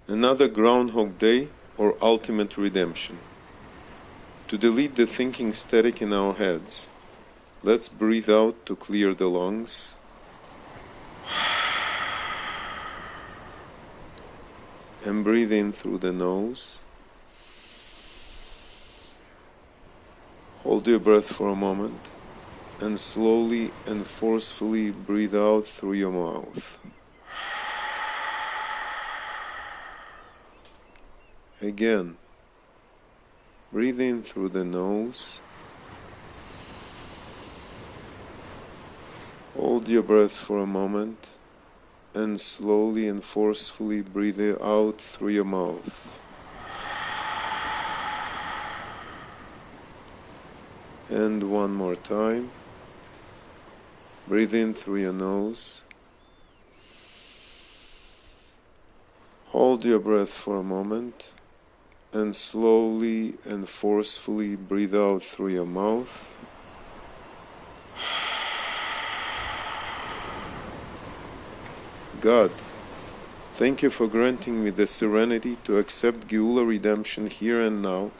Another Groundhog Day or ultimate redemption. To delete the thinking static in our heads, let's breathe out to clear the lungs. And breathe in through the nose. Hold your breath for a moment and slowly and forcefully breathe out through your mouth. Again, breathe in through the nose. Hold your breath for a moment and slowly and forcefully breathe out through your mouth. And one more time. Breathe in through your nose. Hold your breath for a moment and slowly and forcefully breathe out through your mouth. God, thank you for granting me the serenity to accept Geula redemption here and now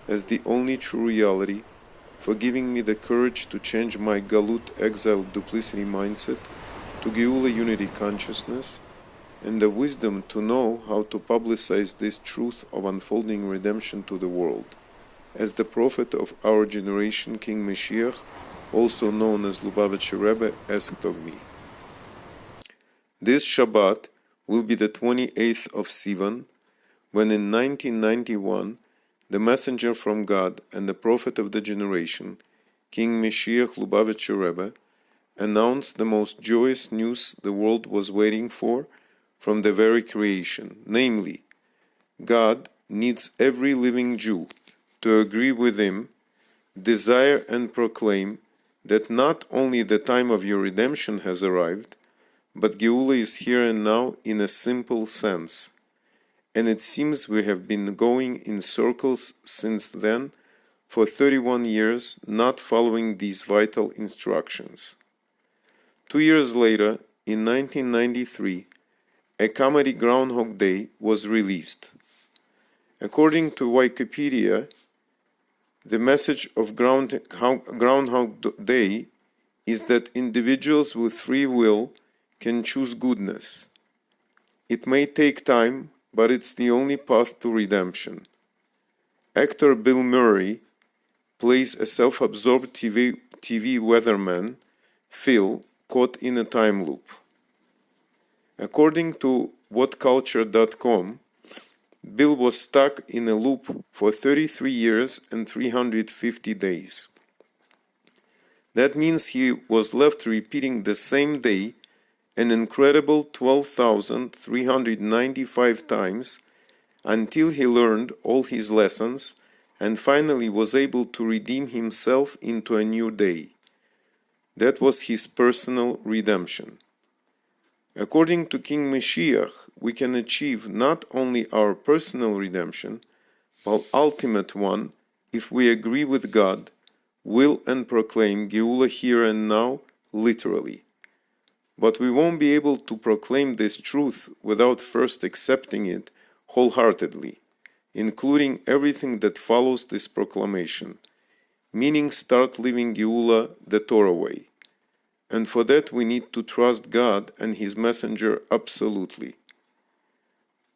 as the only true reality, for giving me the courage to change my Galut exile duplicity mindset to Geula unity consciousness, and the wisdom to know how to publicize this truth of unfolding redemption to the world, as the prophet of our generation, King Moshiach, also known as Lubavitcher Rebbe, asked of me. This Shabbat will be the 28th of Sivan, when in 1991, the messenger from God and the prophet of the generation, King Moshiach Lubavitcher Rebbe, announced the most joyous news the world was waiting for from the very creation, namely, God needs every living Jew to agree with him, desire and proclaim that not only the time of your redemption has arrived, but Geula is here and now in a simple sense. And it seems we have been going in circles since then for 31 years, not following these vital instructions. 2 years later, in 1993, a comedy Groundhog Day was released. According to Wikipedia, the message of Groundhog Day is that individuals with free will can choose goodness. It may take time, but it's the only path to redemption. Actor Bill Murray plays a self-absorbed TV weatherman, Phil, caught in a time loop. According to whatculture.com, Bill was stuck in a loop for 33 years and 350 days. That means he was left repeating the same day an incredible 12,395 times until he learned all his lessons and finally was able to redeem himself into a new day. That was his personal redemption. According to King Moshiach, we can achieve not only our personal redemption, but ultimate one if we agree with God, will and proclaim Geula here and now, literally. But we won't be able to proclaim this truth without first accepting it wholeheartedly, including everything that follows this proclamation, meaning start living Geula the Torah way. And for that we need to trust God and His messenger absolutely.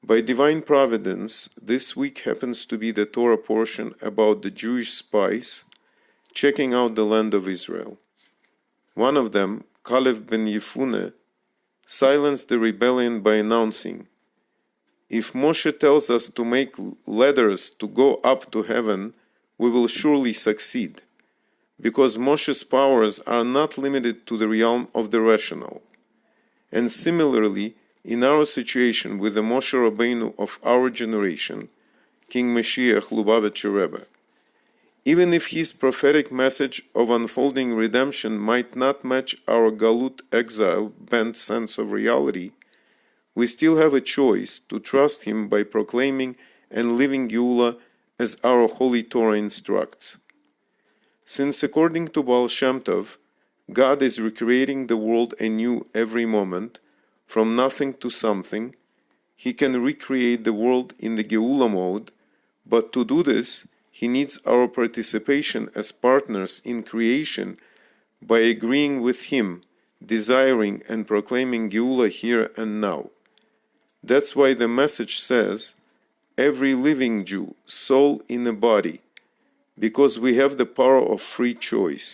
By divine providence, this week happens to be the Torah portion about the Jewish spies checking out the land of Israel. One of them, Caleb ben Yefune, silenced the rebellion by announcing, "If Moshe tells us to make ladders to go up to heaven, we will surely succeed, because Moshe's powers are not limited to the realm of the rational." And similarly, in our situation with the Moshe Rabbeinu of our generation, King Moshiach Lubavitcher Rebbe, even if his prophetic message of unfolding redemption might not match our Galut exile bent sense of reality, we still have a choice to trust him by proclaiming and living Geula as our Holy Torah instructs. Since according to Baal Shem Tov, God is recreating the world anew every moment, from nothing to something, he can recreate the world in the Geula mode, but to do this, he needs our participation as partners in creation by agreeing with him, desiring and proclaiming Geula here and now. That's why the message says, every living Jew, soul in a body, because we have the power of free choice.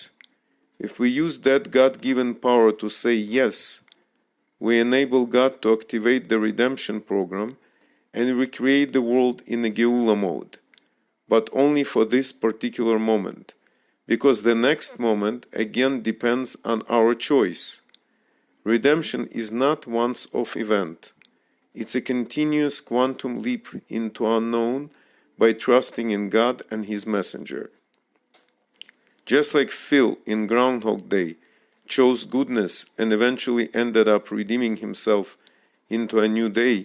If we use that God-given power to say yes, we enable God to activate the redemption program and recreate the world in a Geula mode, but only for this particular moment, because the next moment again depends on our choice. Redemption is not once-off event. It's a continuous quantum leap into unknown by trusting in God and His messenger. Just like Phil in Groundhog Day chose goodness and eventually ended up redeeming himself into a new day,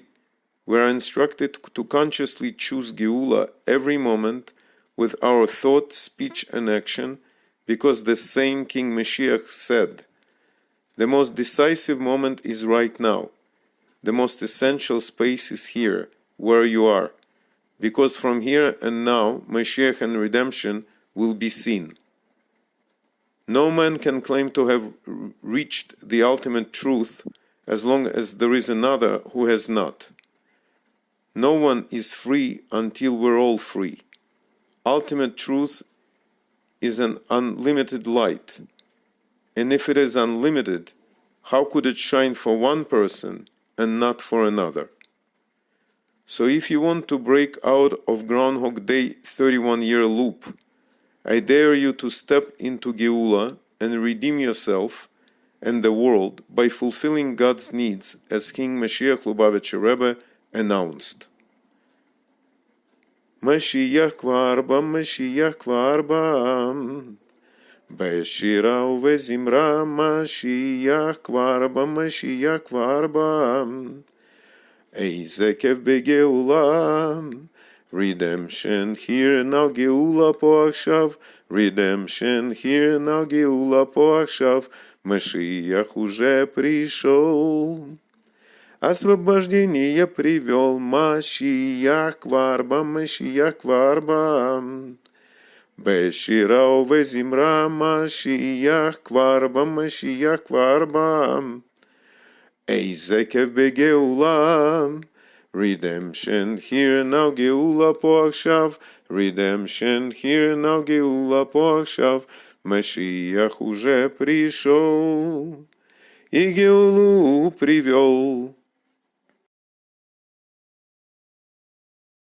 we are instructed to consciously choose Geula every moment with our thought, speech, and action, because the same King Moshiach said, "The most decisive moment is right now. The most essential space is here, where you are, because from here and now, Mashiach and redemption will be seen." No man can claim to have reached the ultimate truth as long as there is another who has not. No one is free until we're all free. Ultimate truth is an unlimited light, and if it is unlimited, how could it shine for one person and not for another? So if you want to break out of Groundhog Day 31-year loop, I dare you to step into Geula and redeem yourself and the world by fulfilling God's needs, as King Moshiach Lubavitcher Rebbe announced. Mashiach כבר בא, Mashiach כבר בא, בשירה ובזמרה, Mashiach כבר בא, Mashiach כבר בא, איזה כיף בגאולה, redemption here now, גאולה פה עכשיו, redemption here now, גאולה פה עכשיו, Mashiach уже пришел. Освобождение привел Машиях кварба, Машиях кварба. Бешира увезимра, Машиях кварба, Машиях кварба. Эйзекев бегеула. Redemption here now, Geula פה עכשיו. Redemption here now, Geula פה עכשיו. Машиях уже пришел. И Геулу привел.